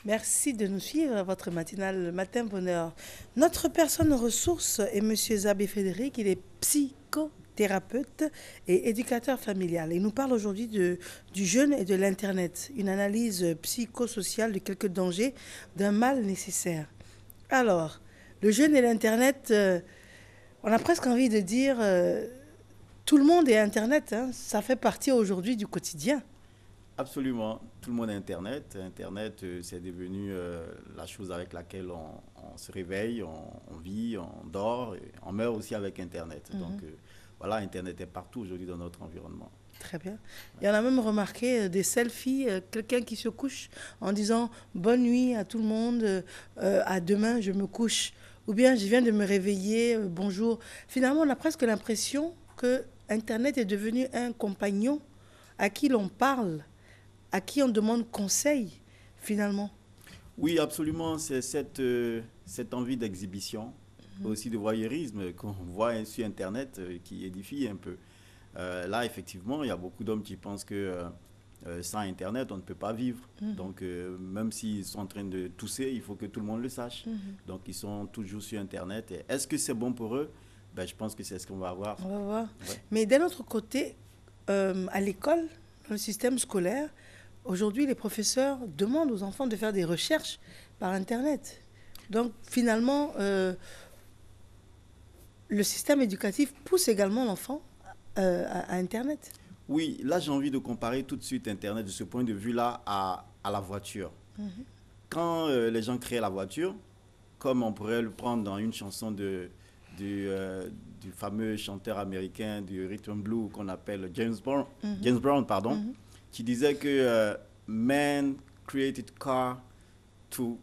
Merci de nous suivre à votre matinale Matin Bonheur. Notre personne ressource est Monsieur Zabé Frédéric. Il est psychothérapeute et éducateur familial. Il nous parle aujourd'hui du jeûne et de l'Internet, une analyse psychosociale de quelques dangers d'un mal nécessaire. Alors, le jeûne et l'Internet, on a presque envie de dire tout le monde est Internet, hein. Ça fait partie aujourd'hui du quotidien. Absolument, tout le monde a Internet. Internet, c'est devenu la chose avec laquelle on se réveille, on vit, on dort, et on meurt aussi avec Internet. Donc voilà, Internet est partout aujourd'hui dans notre environnement. Très bien. Et on a même remarqué des selfies, quelqu'un qui se couche en disant bonne nuit à tout le monde, à demain je me couche, ou bien je viens de me réveiller, bonjour. Finalement, on a presque l'impression que Internet est devenu un compagnon à qui l'on parle, à qui on demande conseil, finalement. Oui, absolument, c'est cette envie d'exhibition, aussi de voyeurisme qu'on voit sur Internet qui édifie un peu. Là, effectivement, il y a beaucoup d'hommes qui pensent que sans Internet, on ne peut pas vivre. Donc, même s'ils sont en train de tousser, il faut que tout le monde le sache. Donc, ils sont toujours sur Internet. Et est-ce que c'est bon pour eux? Ben, je pense que c'est ce qu'on va voir. On va voir. Ouais. Mais d'un autre côté, à l'école, dans le système scolaire, aujourd'hui, les professeurs demandent aux enfants de faire des recherches par Internet. Donc, finalement, le système éducatif pousse également l'enfant à Internet. Oui, là, j'ai envie de comparer tout de suite Internet de ce point de vue-là à la voiture. Quand les gens créent la voiture, comme on pourrait le prendre dans une chanson du fameux chanteur américain du rhythm and blues qu'on appelle James Brown, pardon, qui disait que man created car to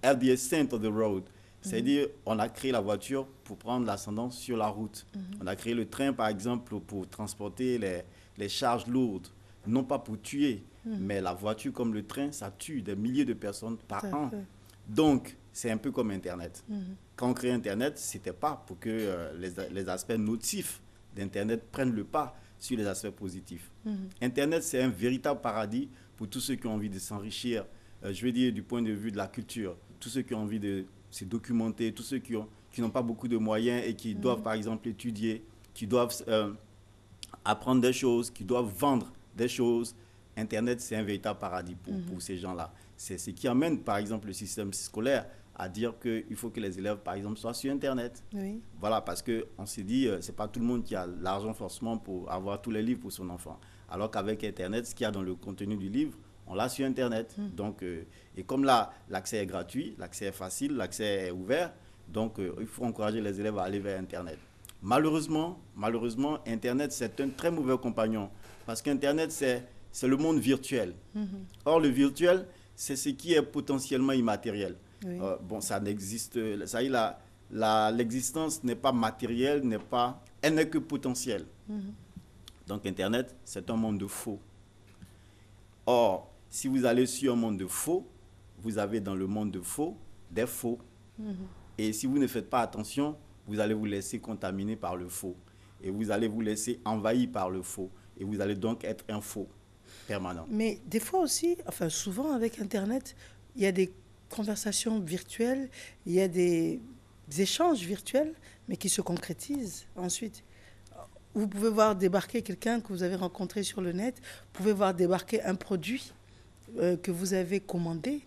have the ascent of the road. C'est-à-dire, on a créé la voiture pour prendre l'ascendant sur la route. On a créé le train, par exemple, pour transporter les charges lourdes, non pas pour tuer, mais la voiture comme le train, ça tue des milliers de personnes par an. Donc, c'est un peu comme Internet. Quand on crée Internet, ce n'était pas pour que les aspects notifs d'Internet prennent le pas sur les aspects positifs. Internet, c'est un véritable paradis pour tous ceux qui ont envie de s'enrichir, je veux dire, du point de vue de la culture, tous ceux qui ont envie de se documenter, tous ceux qui n'ont pas beaucoup de moyens et qui doivent, par exemple, étudier, qui doivent apprendre des choses, qui doivent vendre des choses. Internet, c'est un véritable paradis pour ces gens-là. C'est ce qui amène, par exemple, le système scolaire à dire qu'il faut que les élèves, par exemple, soient sur Internet. Oui. Voilà, parce qu'on s'est dit, ce n'est pas tout le monde qui a l'argent forcément pour avoir tous les livres pour son enfant. Alors qu'avec Internet, ce qu'il y a dans le contenu du livre, on l'a sur Internet. Donc, et comme là, l'accès est gratuit, l'accès est facile, l'accès est ouvert, donc il faut encourager les élèves à aller vers Internet. Malheureusement, Internet, c'est un très mauvais compagnon. Parce qu'Internet, c'est le monde virtuel. Or, le virtuel, c'est ce qui est potentiellement immatériel. Oui. Bon, ça n'existe... Ça y est, l'existence n'est pas matérielle, elle n'est que potentielle. Donc, Internet, c'est un monde de faux. Or, si vous allez sur un monde de faux, vous avez dans le monde de faux des faux. Et si vous ne faites pas attention, vous allez vous laisser contaminer par le faux. Et vous allez vous laisser envahir par le faux. Et vous allez donc être un faux permanent. Mais des fois aussi, enfin souvent avec Internet, il y a des conversations virtuelles, il y a des échanges virtuels, mais qui se concrétisent ensuite. Vous pouvez voir débarquer quelqu'un que vous avez rencontré sur le net, vous pouvez voir débarquer un produit que vous avez commandé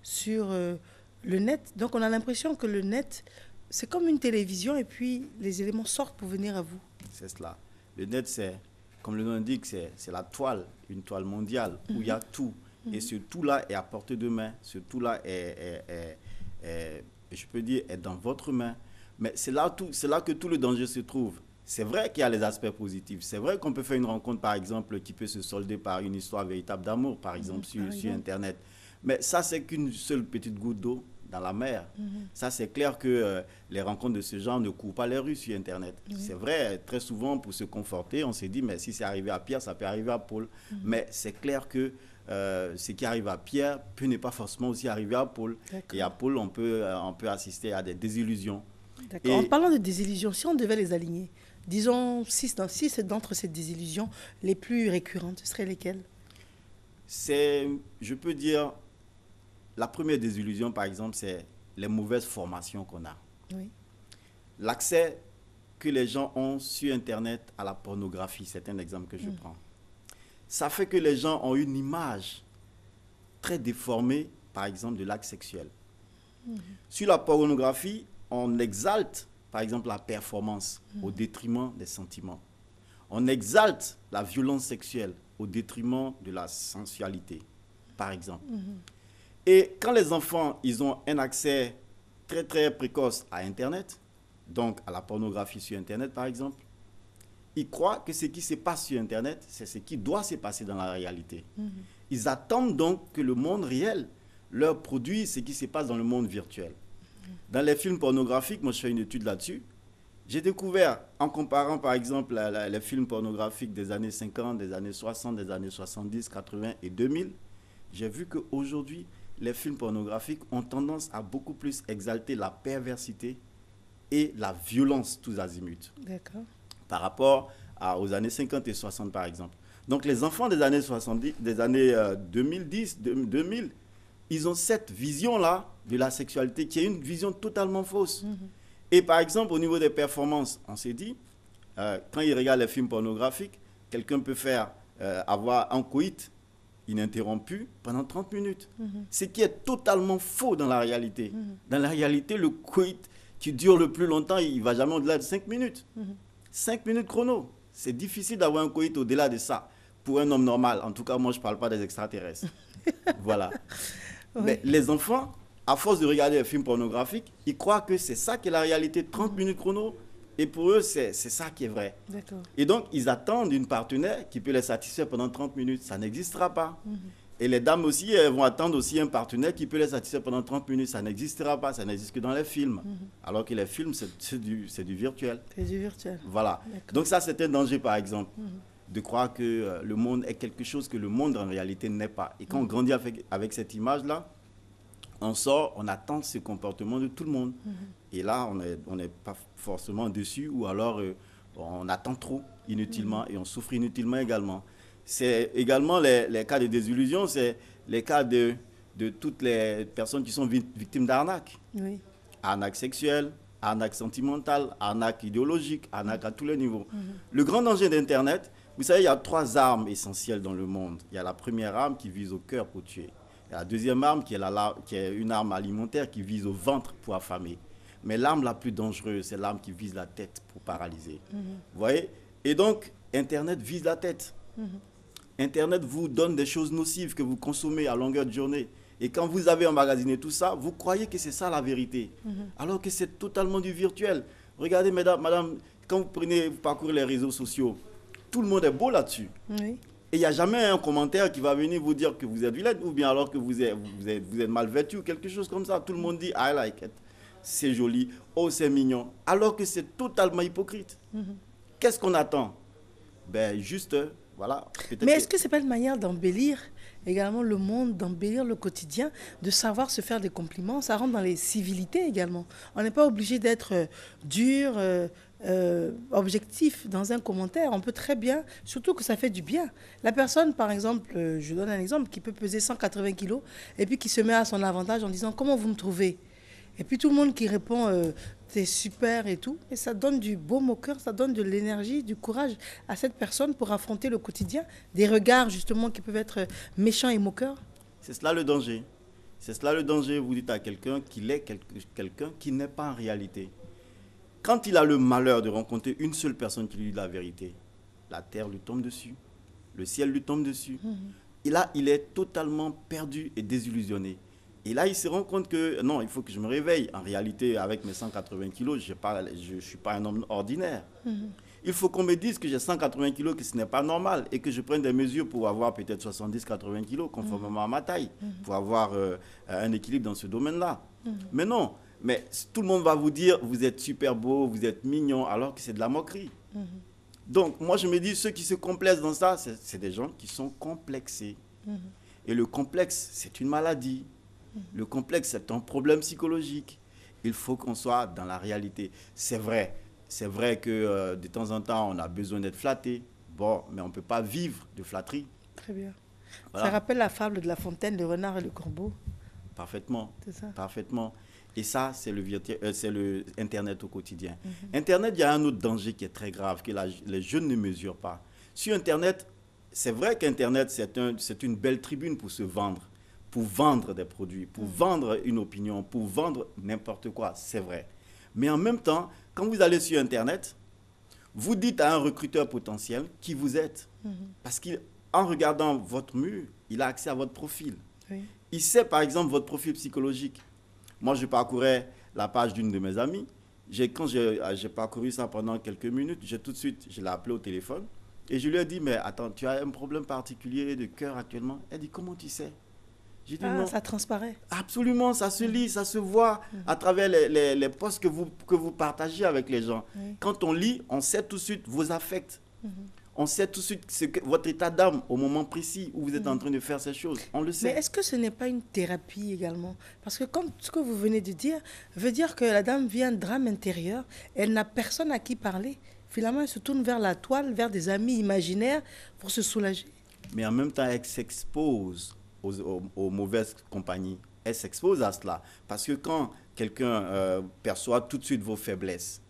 sur le net. Donc on a l'impression que le net, c'est comme une télévision et puis les éléments sortent pour venir à vous. C'est cela. Le net, c'est, comme le nom indique, c'est la toile, une toile mondiale où il y a tout. Et ce tout-là est à portée de main. Ce tout-là je peux dire, est dans votre main. Mais c'est là que tout le danger se trouve. C'est vrai qu'il y a les aspects positifs. C'est vrai qu'on peut faire une rencontre, par exemple, qui peut se solder par une histoire véritable d'amour, par exemple, sur Internet. Mais ça, c'est qu'une seule petite goutte d'eau dans la mer. Ça, c'est clair que les rencontres de ce genre ne courent pas les rues sur Internet. C'est vrai, très souvent, pour se conforter, on s'est dit, mais si c'est arrivé à Pierre, ça peut arriver à Paul. Mais c'est clair que ce qui arrive à Pierre peut ne pas forcément aussi arriver à Paul. Et à Paul, on peut assister à des désillusions. D'accord. En parlant de désillusions, si on devait les aligner, disons 6 d'entre ces désillusions les plus récurrentes, ce seraient lesquelles? C'est, je peux dire, la première désillusion, par exemple, c'est les mauvaises formations qu'on a. Oui. L'accès que les gens ont sur Internet à la pornographie, c'est un exemple que je prends. Ça fait que les gens ont une image très déformée, par exemple, de l'acte sexuel. Sur la pornographie, on exalte, par exemple, la performance au détriment des sentiments. On exalte la violence sexuelle au détriment de la sensualité, par exemple. Et quand les enfants, ils ont un accès très, très précoce à Internet, donc à la pornographie sur Internet, par exemple, ils croient que ce qui se passe sur Internet, c'est ce qui doit se passer dans la réalité. Ils attendent donc que le monde réel leur produise ce qui se passe dans le monde virtuel. Dans les films pornographiques, moi je fais une étude là-dessus, j'ai découvert, en comparant par exemple les films pornographiques des années 50, des années 60, des années 70, 80 et 2000, j'ai vu qu'aujourd'hui, les films pornographiques ont tendance à beaucoup plus exalter la perversité et la violence tous azimuts. D'accord. Par rapport aux années 50 et 60 par exemple. Donc les enfants des années 70, des années 2010, 2000, ils ont cette vision-là de la sexualité qui est une vision totalement fausse. Et par exemple, au niveau des performances, on s'est dit, quand ils regardent les films pornographiques, quelqu'un peut faire avoir un coït ininterrompu pendant 30 minutes. Ce qui est totalement faux dans la réalité. Dans la réalité, le coït qui dure le plus longtemps, il ne va jamais au-delà de 5 minutes. 5 minutes chrono. C'est difficile d'avoir un coït au-delà de ça pour un homme normal. En tout cas, moi, je ne parle pas des extraterrestres. Voilà. Oui. Mais les enfants, à force de regarder les films pornographiques, ils croient que c'est ça qui est la réalité, 30 minutes chrono. Et pour eux, c'est ça qui est vrai. Et donc, ils attendent une partenaire qui peut les satisfaire pendant 30 minutes. Ça n'existera pas. Et les dames aussi, elles vont attendre aussi un partenaire qui peut les satisfaire pendant 30 minutes. Ça n'existera pas. Ça n'existe que dans les films. Alors que les films, c'est du virtuel. C'est du virtuel. Voilà. Donc ça, c'est un danger, par exemple, de croire que le monde est quelque chose que le monde, en réalité, n'est pas. Et quand on grandit avec cette image-là, on sort, on attend ce comportement de tout le monde. Et là, on n'est pas forcément dessus, ou alors on attend trop inutilement et on souffre inutilement également. C'est également les cas de désillusion, c'est les cas de toutes les personnes qui sont victimes d'arnaques. Oui. Arnaque sexuelle, arnaque sentimentale, arnaque idéologique, arnaque à tous les niveaux. Le grand danger d'Internet, vous savez, il y a 3 armes essentielles dans le monde. Il y a la première arme qui vise au cœur pour tuer. Il y a la deuxième arme qui est une arme alimentaire qui vise au ventre pour affamer. Mais l'arme la plus dangereuse, c'est l'arme qui vise la tête pour paralyser. Vous voyez? Et donc, Internet vise la tête. Internet vous donne des choses nocives que vous consommez à longueur de journée. Et quand vous avez emmagasiné tout ça, vous croyez que c'est ça la vérité. Alors que c'est totalement du virtuel. Regardez, madame, quand vous parcourez les réseaux sociaux, tout le monde est beau là-dessus. Oui. Et il n'y a jamais un commentaire qui va venir vous dire que vous êtes vilaine ou bien alors que vous êtes mal vêtu ou quelque chose comme ça. Tout le monde dit « I like it ». C'est joli, oh c'est mignon. Alors que c'est totalement hypocrite. Qu'est-ce qu'on attend? Ben juste, voilà. Mais est-ce que ce n'est pas une manière d'embellir également le monde, d'embellir le quotidien, de savoir se faire des compliments? Ça rentre dans les civilités également. On n'est pas obligé d'être dur, objectif dans un commentaire. On peut très bien, surtout que ça fait du bien. La personne, par exemple, je donne un exemple, qui peut peser 180 kilos et puis qui se met à son avantage en disant « Comment vous me trouvez ?» Et puis tout le monde qui répond c'est super et tout. Et ça donne du baume au cœur, ça donne de l'énergie, du courage à cette personne pour affronter le quotidien. Des regards justement qui peuvent être méchants et moqueurs. C'est cela le danger. C'est cela le danger. Vous dites à quelqu'un qu'il est quelqu'un qui n'est pas en réalité. Quand il a le malheur de rencontrer une seule personne qui lui dit la vérité, la terre lui tombe dessus, le ciel lui tombe dessus. Et là, il est totalement perdu et désillusionné. Et là, il se rend compte que non, il faut que je me réveille. En réalité, avec mes 180 kilos, je ne suis pas un homme ordinaire. Il faut qu'on me dise que j'ai 180 kilos, que ce n'est pas normal et que je prenne des mesures pour avoir peut-être 70-80 kilos, conformément à ma taille, pour avoir un équilibre dans ce domaine-là. Mais non, mais tout le monde va vous dire, vous êtes super beau, vous êtes mignon, alors que c'est de la moquerie. Donc, moi, je me dis, ceux qui se complaisent dans ça, c'est des gens qui sont complexés. Et le complexe, c'est une maladie. Le complexe, c'est un problème psychologique. Il faut qu'on soit dans la réalité. C'est vrai que de temps en temps, on a besoin d'être flatté. Bon, mais on ne peut pas vivre de flatterie. Très bien. Voilà. Ça rappelle la fable de La Fontaine, le renard et le corbeau. Parfaitement. C'est ça. Parfaitement. Et ça, c'est le Internet au quotidien. Internet, il y a un autre danger qui est très grave, que les jeunes ne mesurent pas. Sur Internet, c'est vrai qu'Internet, c'est une belle tribune pour se vendre, pour vendre des produits, pour vendre une opinion, pour vendre n'importe quoi, c'est vrai. Mais en même temps, quand vous allez sur Internet, vous dites à un recruteur potentiel qui vous êtes. Parce qu'en regardant votre mur, il a accès à votre profil. Oui. Il sait par exemple votre profil psychologique. Moi, je parcourais la page d'une de mes amies. Quand j'ai parcouru ça pendant quelques minutes, tout de suite, je l'ai appelé au téléphone et je lui ai dit, mais attends, tu as un problème particulier de cœur actuellement? Elle dit, comment tu sais? J'ai dit, non. Ça transparaît. Absolument, ça se lit, ça se voit à travers les posts que vous partagez avec les gens. Oui. Quand on lit, on sait tout de suite vos affects. On sait tout de suite votre état d'âme au moment précis où vous êtes en train de faire ces choses. On le sait. Mais est-ce que ce n'est pas une thérapie également? Parce que comme ce que vous venez de dire, veut dire que la dame vit un drame intérieur, elle n'a personne à qui parler. Finalement, elle se tourne vers la toile, vers des amis imaginaires pour se soulager. Mais en même temps, elle s'expose aux mauvaises compagnies. Elle s'expose à cela. Parce que quand quelqu'un perçoit tout de suite vos faiblesses,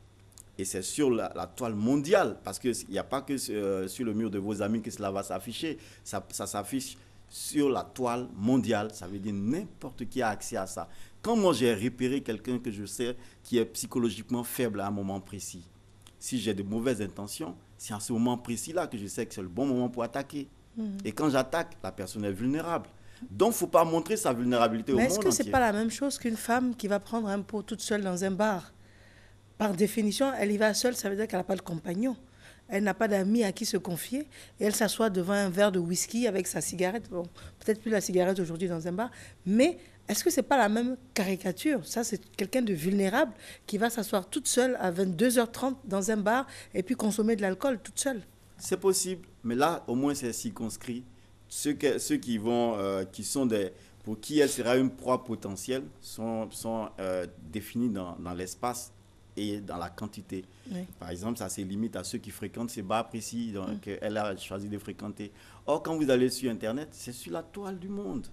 et c'est sur la toile mondiale, parce qu'il n'y a pas que sur le mur de vos amis que cela va s'afficher, ça s'affiche sur la toile mondiale, ça veut dire n'importe qui a accès à ça. Quand moi j'ai repéré quelqu'un que je sais qui est psychologiquement faible à un moment précis, si j'ai de mauvaises intentions, c'est à ce moment précis-là que je sais que c'est le bon moment pour attaquer. Et quand j'attaque, la personne est vulnérable. Donc, il ne faut pas montrer sa vulnérabilité au monde Mais est-ce que ce entier. n'est pas la même chose qu'une femme qui va prendre un pot toute seule dans un bar? Par définition, elle y va seule, ça veut dire qu'elle n'a pas de compagnon. Elle n'a pas d'amis à qui se confier. Et elle s'assoit devant un verre de whisky avec sa cigarette. Bon, peut-être plus la cigarette aujourd'hui dans un bar. Mais est-ce que ce n'est pas la même caricature? Ça, c'est quelqu'un de vulnérable qui va s'asseoir toute seule à 22h30 dans un bar et puis consommer de l'alcool toute seule. C'est possible, mais là, au moins, c'est circonscrit. Ceux qui sont pour qui elle sera une proie potentielle sont définis dans l'espace et dans la quantité. Oui. Par exemple, ça se limite à ceux qui fréquentent ces bars précis qu'elle a choisi de fréquenter. Or, quand vous allez sur Internet, c'est sur la toile du monde.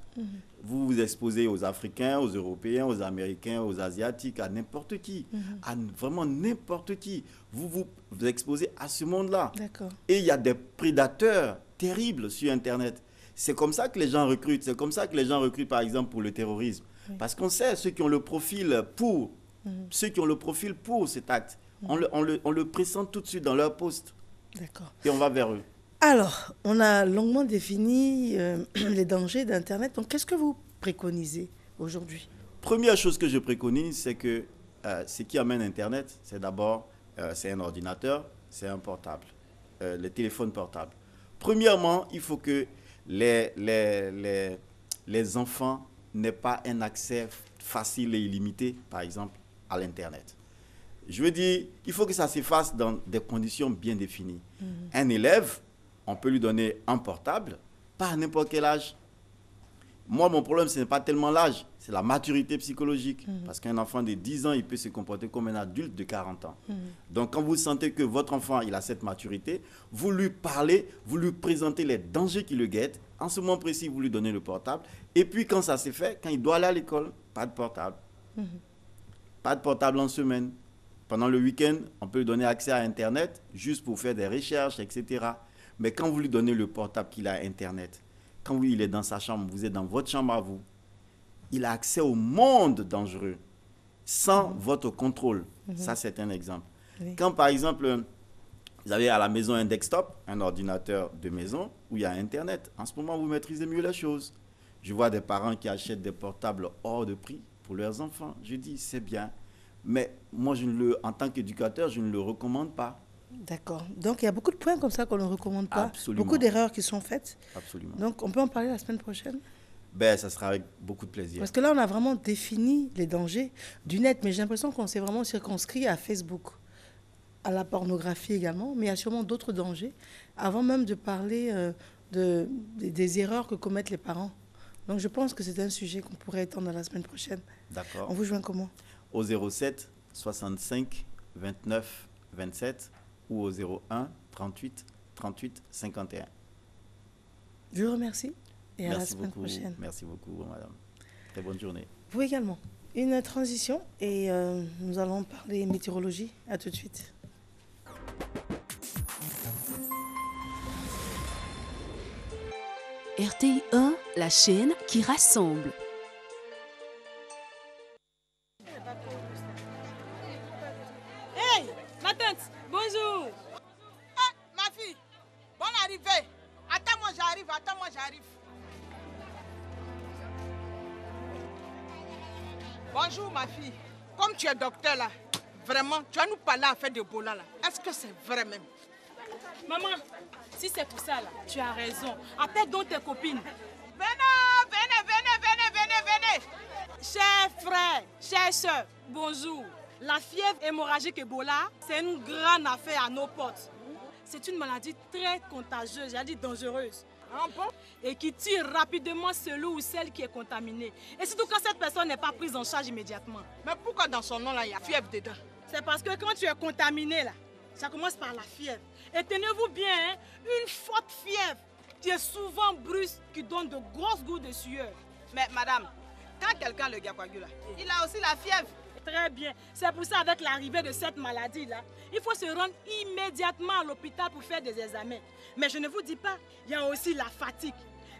Vous vous exposez aux Africains, aux Européens, aux Américains, aux Asiatiques, à n'importe qui, à vraiment n'importe qui. Vous exposez à ce monde-là. D'accord. Et il y a des prédateurs terribles sur Internet. C'est comme ça que les gens recrutent. C'est comme ça que les gens recrutent, par exemple, pour le terrorisme. Oui. Parce qu'on sait ceux qui ont le profil pour cet acte. On le pressent tout de suite dans leur poste. D'accord. Et on va vers eux. Alors, on a longuement défini les dangers d'Internet. Donc, qu'est-ce que vous préconisez aujourd'hui? Première chose que je préconise, c'est que ce qui amène Internet, c'est d'abord c'est un ordinateur, c'est un portable, les téléphones portables. Premièrement, il faut que les enfants n'aient pas un accès facile et illimité, par exemple, à l'Internet. Je veux dire, il faut que ça se fasse dans des conditions bien définies. Un élève, on peut lui donner un portable, pas à n'importe quel âge. Moi, mon problème, ce n'est pas tellement l'âge, c'est la maturité psychologique. Parce qu'un enfant de 10 ans, il peut se comporter comme un adulte de 40 ans. Donc, quand vous sentez que votre enfant il a cette maturité, vous lui parlez, vous lui présentez les dangers qui le guettent. En ce moment précis, vous lui donnez le portable. Et puis, quand ça s'est fait, quand il doit aller à l'école, pas de portable. Pas de portable en semaine. Pendant le week-end, on peut lui donner accès à Internet juste pour faire des recherches, etc. Mais quand vous lui donnez le portable qu'il a à Internet, quand il est dans sa chambre, vous êtes dans votre chambre à vous, il a accès au monde dangereux sans votre contrôle. Ça, c'est un exemple. Oui. Quand, par exemple, vous avez à la maison un desktop, un ordinateur de maison où il y a Internet, en ce moment, vous maîtrisez mieux les choses. Je vois des parents qui achètent des portables hors de prix pour leurs enfants. Je dis, c'est bien. Mais moi, en tant qu'éducateur, je ne le recommande pas. D'accord. Donc, il y a beaucoup de points comme ça qu'on ne recommande pas. Absolument. Beaucoup d'erreurs qui sont faites. Absolument. Donc, on peut en parler la semaine prochaine? Ça sera avec beaucoup de plaisir. Parce que là, on a vraiment défini les dangers du net, mais j'ai l'impression qu'on s'est vraiment circonscrit à Facebook, à la pornographie également, mais il y a sûrement d'autres dangers, avant même de parler des erreurs que commettent les parents. Donc, je pense que c'est un sujet qu'on pourrait étendre la semaine prochaine. D'accord. On vous joint comment? Au 07 65 29 27 ou au 01 38 38 51. Je vous remercie et à la Merci semaine beaucoup. prochaine. Merci beaucoup, madame. Très bonne journée. Vous également. Une transition et nous allons parler météorologie. À tout de suite. RTI 1, la chaîne qui rassemble. Hey, ma tante, bonjour. Ah, ma fille, bonne arrivée. Attends-moi, j'arrive. Bonjour, ma fille. Comme tu es docteur là, vraiment, tu vas nous parler à faire de Ebola là. Est-ce que c'est vrai même? Maman, si c'est pour ça là, tu as raison. Appelle donc tes copines. Venez. Chers frères, chères soeurs, bonjour. La fièvre hémorragique Ebola, c'est une grande affaire à nos portes. C'est une maladie très contagieuse, j'ai dit dangereuse. Ah bon? Et qui tue rapidement celui ou celle qui est contaminée. Et surtout quand cette personne n'est pas prise en charge immédiatement. Mais pourquoi dans son nom là, il y a fièvre dedans? C'est parce que quand tu es contaminé là, ça commence par la fièvre. Et tenez-vous bien, hein, une forte fièvre qui est souvent brusque, qui donne de grosses gouttes de sueur. Mais madame, quand quelqu'un le coagule, il a aussi la fièvre. Très bien. C'est pour ça, avec l'arrivée de cette maladie-là, il faut se rendre immédiatement à l'hôpital pour faire des examens. Mais je ne vous dis pas, il y a aussi la fatigue,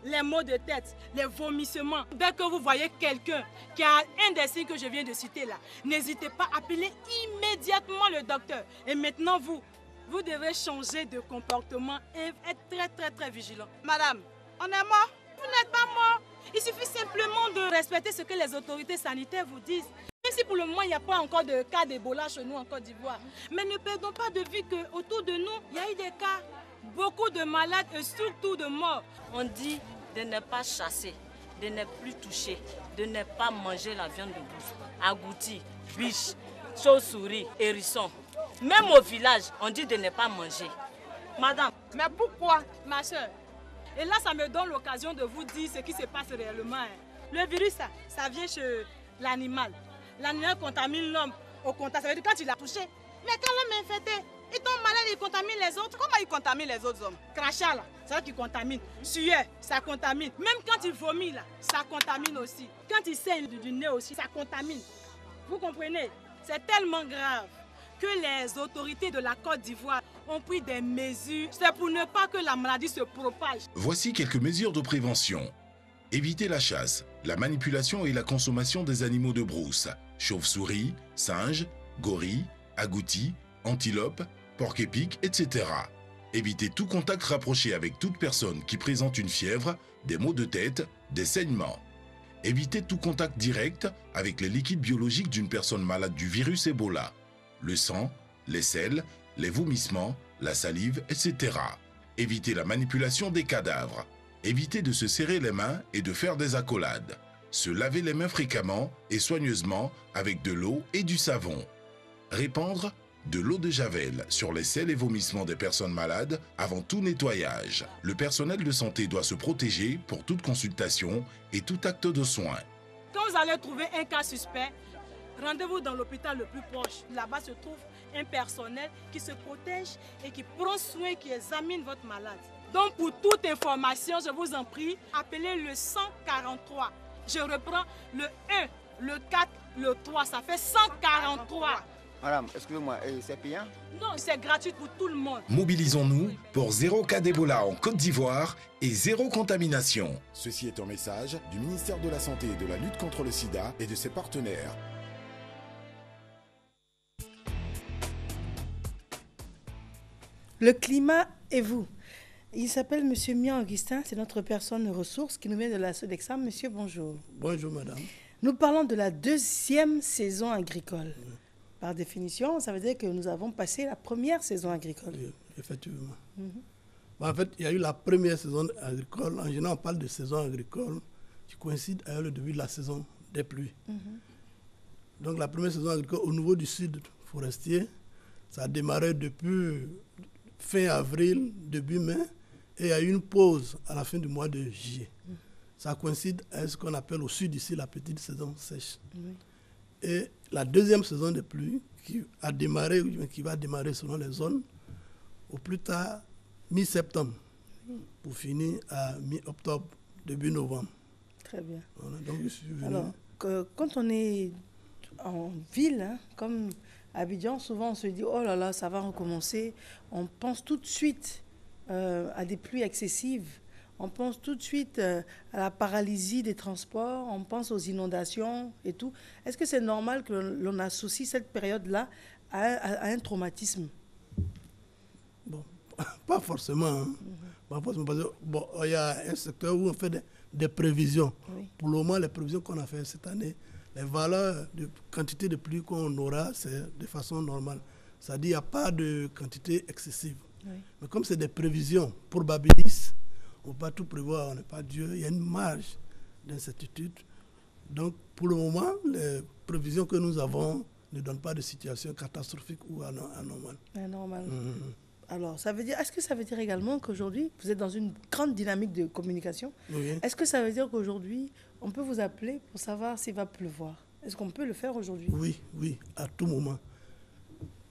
les maux de tête, les vomissements. Dès que vous voyez quelqu'un qui a un des signes que je viens de citer là, n'hésitez pas à appeler immédiatement le docteur. Et maintenant, vous devez changer de comportement et être très vigilant. Madame, on est mort? Vous n'êtes pas mort. Il suffit simplement de respecter ce que les autorités sanitaires vous disent. Même si pour le moment, il n'y a pas encore de cas d'Ebola chez nous en Côte d'Ivoire. Mais ne perdons pas de vue qu'autour de nous, il y a eu des cas. Beaucoup de malades et surtout de morts. On dit de ne pas chasser, de ne plus toucher, de ne pas manger la viande de bouche, agouti, biche, chauve-souris, hérisson. Même au village, on dit de ne pas manger. Madame, mais pourquoi? Ma soeur, et là, ça me donne l'occasion de vous dire ce qui se passe réellement. Hein. Le virus, ça vient chez l'animal. L'animal contamine l'homme au contact. Ça veut dire quand il l'a touché. Mais quand l'homme est infecté, il tombe malade et il contamine les autres. Comment il contamine les autres hommes? Crachat, là, c'est ça qui contamine. Sueur, ça contamine. Même quand il vomit, là, ça contamine aussi. Quand il saigne du nez aussi, ça contamine. Vous comprenez? C'est tellement grave que les autorités de la Côte d'Ivoire ont pris des mesures. C'est pour ne pas que la maladie se propage. Voici quelques mesures de prévention. Évitez la chasse, la manipulation et la consommation des animaux de brousse. Chauves-souris, singes, gorilles, agoutis, antilopes, porcs-épics, etc. Évitez tout contact rapproché avec toute personne qui présente une fièvre, des maux de tête, des saignements. Évitez tout contact direct avec les liquides biologiques d'une personne malade du virus Ebola. Le sang, les selles, les vomissements, la salive, etc. Évitez la manipulation des cadavres. Évitez de se serrer les mains et de faire des accolades. Se laver les mains fréquemment et soigneusement avec de l'eau et du savon. Répandre de l'eau de javel sur les selles et vomissements des personnes malades avant tout nettoyage. Le personnel de santé doit se protéger pour toute consultation et tout acte de soin. Quand vous allez trouver un cas suspect, rendez-vous dans l'hôpital le plus proche. Là-bas se trouve un personnel qui se protège et qui prend soin, qui examine votre malade. Donc pour toute information, je vous en prie, appelez le 143. Je reprends le 1, le 4, le 3, ça fait 143. Madame, excusez-moi, c'est payant? Non, c'est gratuit pour tout le monde. Mobilisons-nous pour 0 cas d'Ebola en Côte d'Ivoire et 0 contamination. Ceci est un message du ministère de la Santé et de la lutte contre le sida et de ses partenaires. Le climat et vous. Il s'appelle Monsieur Mian Augustin, c'est notre personne ressource qui nous vient de la Sodexam. Monsieur, bonjour. Bonjour, madame. Nous parlons de la deuxième saison agricole. Oui. Par définition, ça veut dire que nous avons passé la première saison agricole. Oui, effectivement. En fait, il y a eu la première saison agricole. En général, on parle de saison agricole qui coïncide avec le début de la saison des pluies. Donc, la première saison agricole au niveau du sud forestier, ça a démarré depuis fin avril, début mai, et il y a eu une pause à la fin du mois de juillet. Ça coïncide avec ce qu'on appelle au sud ici la petite saison sèche. Et la deuxième saison des pluies qui a démarré, qui va démarrer selon les zones, au plus tard mi-septembre, pour finir à mi-octobre, début novembre. Très bien. Voilà, donc je suis venu. Alors, quand on est en ville, hein, comme Abidjan, souvent on se dit, oh là là, ça va recommencer. On pense tout de suite à des pluies excessives. On pense tout de suite à la paralysie des transports. On pense aux inondations et tout. Est-ce que c'est normal que l'on associe cette période-là à un traumatisme? Bon, pas forcément. Hein. Pas forcément parce que, bon, il y a un secteur où on fait des prévisions. Oui. Pour le moment, les prévisions qu'on a faites cette année, les valeurs de quantité de pluie qu'on aura, c'est de façon normale. C'est-à-dire qu'il n'y a pas de quantité excessive. Oui. Mais comme c'est des prévisions probabilistes, on ne peut pas tout prévoir, on n'est pas Dieu. Il y a une marge d'incertitude. Donc, pour le moment, les prévisions que nous avons ne donnent pas de situation catastrophique ou anormale. Anormale. Alors, est-ce que ça veut dire également qu'aujourd'hui, vous êtes dans une grande dynamique de communication? Oui. Est-ce que ça veut dire qu'aujourd'hui, on peut vous appeler pour savoir s'il va pleuvoir? Est-ce qu'on peut le faire aujourd'hui? Oui, à tout moment.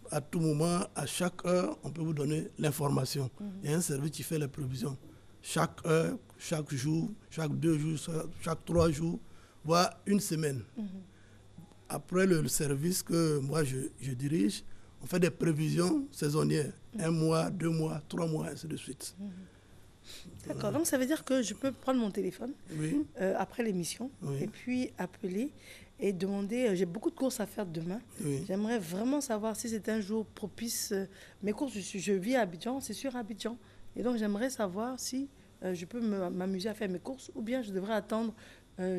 À tout moment, à chaque heure, on peut vous donner l'information. Il y a un service qui fait les prévisions. Chaque heure, chaque jour, chaque 2 jours, chaque 3 jours, voire une semaine. Après le service que moi je dirige, on fait des prévisions saisonnières. 1 mois, 2 mois, 3 mois, ainsi de suite. D'accord, donc ça veut dire que je peux prendre mon téléphone après l'émission et puis appeler et demander, j'ai beaucoup de courses à faire demain. J'aimerais vraiment savoir si c'est un jour propice. Mes courses, je vis à Abidjan, c'est sur Abidjan. Et donc j'aimerais savoir si je peux m'amuser à faire mes courses ou bien je devrais attendre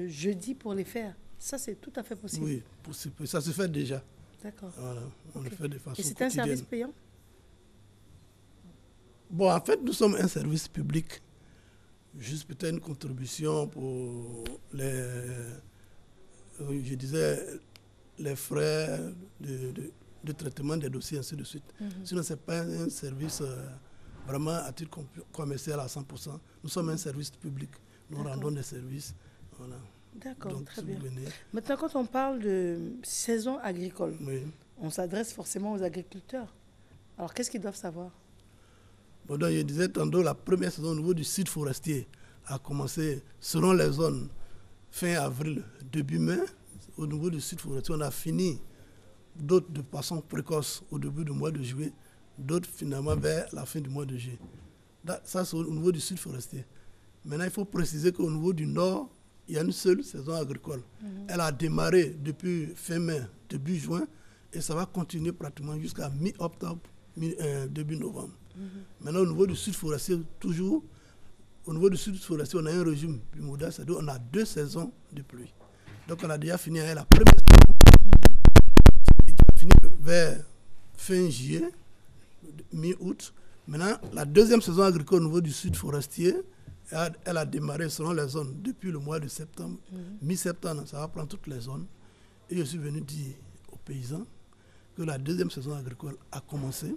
jeudi pour les faire. Ça, c'est tout à fait possible. Oui, possible. Ça se fait déjà. D'accord. Voilà, on le fait de façon quotidienne. Et c'est un service payant? Bon, en fait, nous sommes un service public. Juste peut-être une contribution pour je disais, les frais de traitement des dossiers, ainsi de suite. Sinon, ce n'est pas un service vraiment à titre commercial à 100%. Nous sommes un service public. Nous rendons des services. Voilà. D'accord, donc, très si bien. Venez... Maintenant, quand on parle de saison agricole, on s'adresse forcément aux agriculteurs. Alors, qu'est-ce qu'ils doivent savoir? Bon, donc, je disais tantôt, la première saison au niveau du site forestier a commencé selon les zones fin avril, début mai. Au niveau du site forestier, on a fini d'autres de façon précoce au début du mois de juillet, d'autres finalement vers la fin du mois de juillet. Ça, c'est au niveau du site forestier. Maintenant, il faut préciser qu'au niveau du nord, il y a une seule saison agricole. Elle a démarré depuis fin mai, début juin, et ça va continuer pratiquement jusqu'à mi-octobre, début novembre. Maintenant, au niveau du sud forestier, toujours, au niveau du sud forestier, on a un régime bimodal, c'est-à-dire on a 2 saisons de pluie. Donc, on a déjà fini avec la première saison, qui a fini vers fin juillet, mi-août. Maintenant, la deuxième saison agricole au niveau du sud forestier, elle a démarré selon les zones depuis le mois de septembre. Mi-septembre, ça va prendre toutes les zones. Et je suis venu dire aux paysans que la deuxième saison agricole a commencé.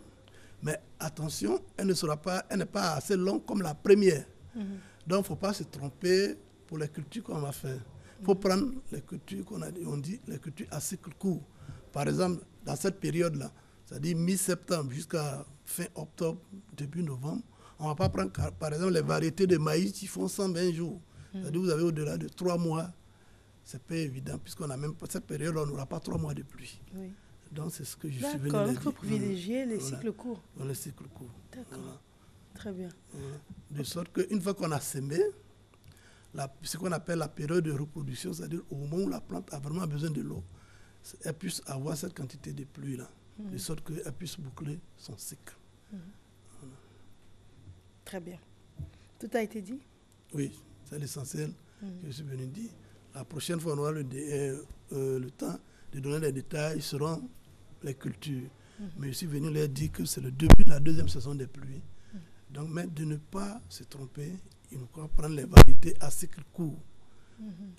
Mais attention, elle n'est pas assez longue comme la première. Donc, il ne faut pas se tromper pour les cultures qu'on va faire. Il faut prendre les cultures on dit les cultures à cycle court. Par exemple, dans cette période-là, c'est-à-dire mi-septembre jusqu'à fin octobre, début novembre, on ne va pas prendre, par exemple, les variétés de maïs qui font 120 jours. C'est-à-dire que vous avez au-delà de 3 mois. Ce n'est pas évident, puisqu'on a même pas cette période, on n'aura pas 3 mois de pluie. Oui. Donc, c'est ce que je suis venu dire. D'accord, il faut privilégier les cycles courts. Les cycles courts. D'accord. Voilà. Très bien. Voilà. De sorte qu'une fois qu'on a semé, ce qu'on appelle la période de reproduction, c'est-à-dire au moment où la plante a vraiment besoin de l'eau, elle puisse avoir cette quantité de pluie-là, de sorte qu'elle puisse boucler son cycle. Voilà. Très bien. Tout a été dit? Oui, c'est l'essentiel que je suis venu dire. La prochaine fois, on aura le temps de donner des détails sur les cultures. Mais je suis venu leur dire que c'est le début de la deuxième saison des pluies. Donc, mais de ne pas se tromper, il faut prendre les variétés à cycle court,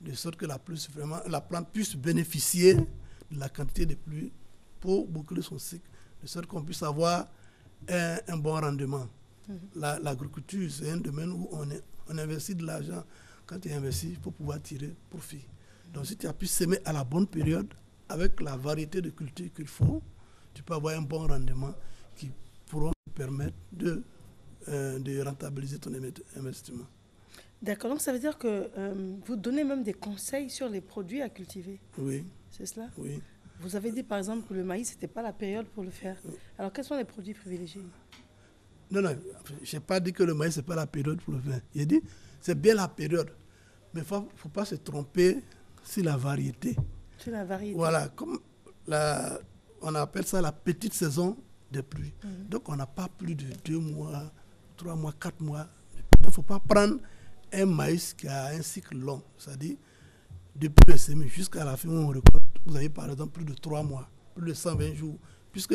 de sorte que la plante puisse bénéficier de la quantité de pluie pour boucler son cycle, de sorte qu'on puisse avoir un bon rendement. L'agriculture, c'est un domaine où on investit de l'argent. Quand tu investis, il faut pouvoir tirer profit. Donc, si tu as pu semer à la bonne période, avec la variété de cultures qu'il faut, tu peux avoir un bon rendement qui pourront te permettre de rentabiliser ton investissement. D'accord, donc ça veut dire que vous donnez même des conseils sur les produits à cultiver. Oui. C'est cela? Oui. Vous avez dit par exemple que le maïs, ce n'était pas la période pour le faire. Alors quels sont les produits privilégiés? Non, je n'ai pas dit que le maïs, ce n'est pas la période pour le faire. J'ai dit, c'est bien la période. Mais il ne faut pas se tromper sur la variété. Sur la variété. Voilà, comme on appelle ça la petite saison des pluies. Donc on n'a pas plus de 2 mois, 3 mois, 4 mois. Il ne faut pas prendre un maïs qui a un cycle long. C'est-à-dire, depuis le semis jusqu'à la fin où on récolte, vous avez par exemple plus de 3 mois, plus de 120 jours. Puisque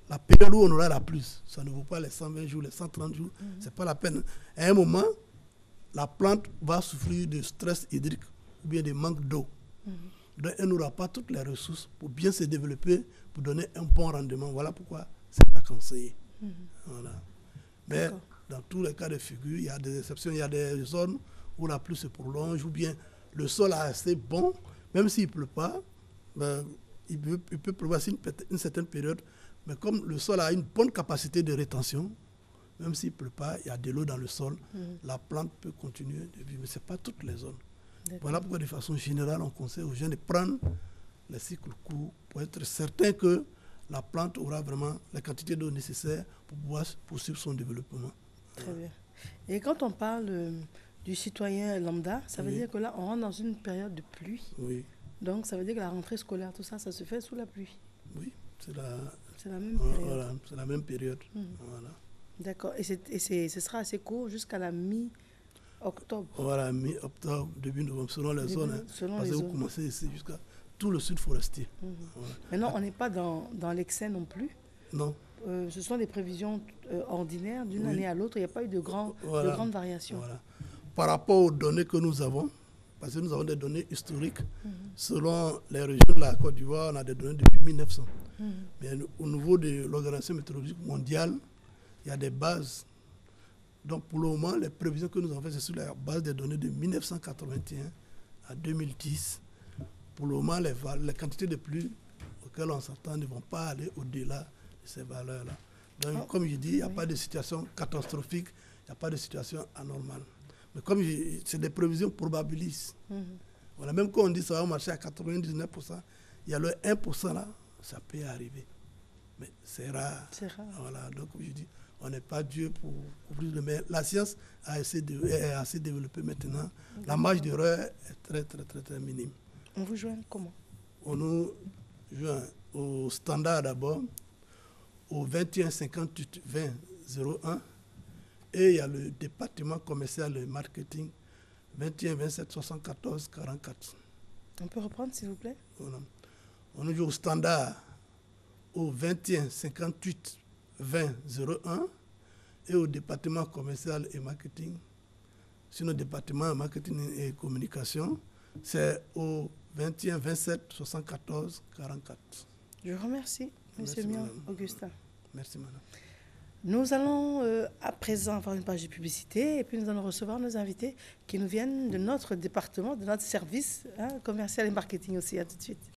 la période où on aura la pluie, ça ne vaut pas les 120 jours, les 130 jours. Ce n'est pas la peine. À un moment, la plante va souffrir de stress hydrique ou bien de manque d'eau. Donc, elle n'aura pas toutes les ressources pour bien se développer, pour donner un bon rendement. Voilà pourquoi c'est pas conseillé. Voilà. Mais dans tous les cas de figure, il y a des exceptions. Il y a des zones où la pluie se prolonge ou bien le sol est assez bon, même s'il ne pleut pas, ben, il peut pleuvoir une certaine période. Mais comme le sol a une bonne capacité de rétention, même s'il ne pleut pas, il y a de l'eau dans le sol, la plante peut continuer de vivre. Mais ce n'est pas toutes les zones. Voilà pourquoi de façon générale, on conseille aux jeunes de prendre les cycles courts pour être certain que la plante aura vraiment la quantité d'eau nécessaire pour pouvoir poursuivre son développement. Très bien. Et quand on parle du citoyen lambda, ça veut dire que là, on rentre dans une période de pluie. Oui. Donc, ça veut dire que la rentrée scolaire, tout ça, ça se fait sous la pluie. Oui, c'est la même période. Voilà, c'est la même période. Voilà. D'accord. Et ce sera assez court jusqu'à la mi-octobre. Voilà, mi-octobre, début novembre, selon les zones. Parce que vous commencez ici jusqu'à tout le sud forestier. Voilà. Maintenant, on n'est pas dans l'excès non plus. Non. Ce sont des prévisions ordinaires d'une année à l'autre. Il n'y a pas eu de grandes variations. Voilà. Par rapport aux données que nous avons, parce que nous avons des données historiques, selon les régions de la Côte d'Ivoire, on a des données depuis 1900. Mais au niveau de l'Organisation météorologique mondiale, il y a des bases. Donc pour le moment, les prévisions que nous avons faites, c'est sur la base des données de 1981 à 2010. Pour le moment, les quantités de pluie auxquelles on s'attend ne vont pas aller au-delà de ces valeurs-là. Donc, comme je dis, il n'y a pas de situation catastrophique, il n'y a pas de situation anormale. Mais comme c'est des prévisions probabilistes. Voilà, même quand on dit que ça va marcher à 99%, il y a le 1% là, ça peut arriver. Mais c'est rare. Voilà, donc comme je dis, on n'est pas Dieu pour couvrir le mais la science est assez développée maintenant. La marge d'erreur est très, très, très, très minime. On vous joint comment? On nous joint au standard d'abord, au 21 58 20 01. Et il y a le département commercial et marketing 21 27 74 44. On peut reprendre s'il vous plaît? Voilà. On nous joue au standard au 21 58 20 01 et au département commercial et marketing. Sur notre département marketing et communication, c'est au 21 27 74 44. Je vous remercie, Monsieur Mian Augustin. Merci, madame. Nous allons à présent avoir une page de publicité et puis nous allons recevoir nos invités qui nous viennent de notre département, de notre service commercial et marketing aussi. À tout de suite.